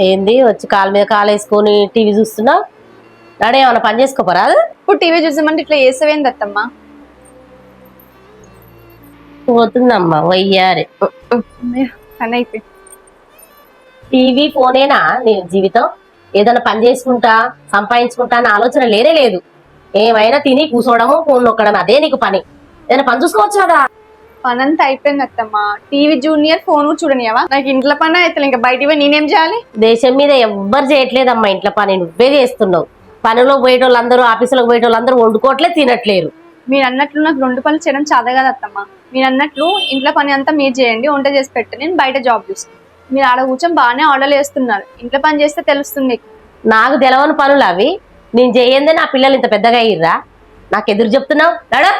ఏంది వచ్చి కాలు మీద కాలు వేసుకొని టీవీ చూస్తున్నా? నాడే ఏమన్నా పని చేసుకోపరాదు? ఇప్పుడు టీవీ చూసామంటే ఇట్లా చేసేవేంది అత్తమ్మా? పోతుందమ్మా వయ్యారి. పని అయితే టీవీ ఫోనేనా నీ జీవితం? ఏదైనా పని చేసుకుంటా సంపాదించుకుంటా అన్న ఆలోచన లేనే లేదు. ఏమైనా తిని కూర్చోవడము ఫోన్ నొక్కడం అదే నీకు పని. ఏదైనా పని చూసుకోవచ్చు కదా. పని అంతా అయిపోయింది అత్తమ్మా. టీవీ జూనియర్ ఫోన్ చూడనియవా? నాకు ఇంట్లో పని అయితే ఇంకా బయటికి పోయి నేనేం చేయాలి? దేశం మీద ఎవ్వరు చేయట్లేదమ్మా ఇంట్లో పని, నువ్వే చేస్తున్నావు. పనిలో పోయేటోళ్ళందరూ ఆఫీసులకు పోయేటోళ్ళందరూ వండుకోవట్లే తినట్లేరు. మీరు అన్నట్లు నాకు 2 పనులు చేయడం చాదా కదా అత్తమ్మా. మీరు అన్నట్లు ఇంట్లో పని అంతా మీరు చేయండి, వంట చేసి పెట్టి నేను బయట జాబ్ చూస్తాను. మీరు ఆడ కూర్చొని బాగానే ఆర్డర్లు వేస్తున్నారు. ఇంట్లో పని చేస్తే తెలుస్తుంది మీకు. నాకు తెలవని పనులు అవి. నేను చేయందే నా పిల్లలు ఇంత పెద్దగా అయ్యిర్రా? నాకు ఎదురు చెప్తున్నావు నడా?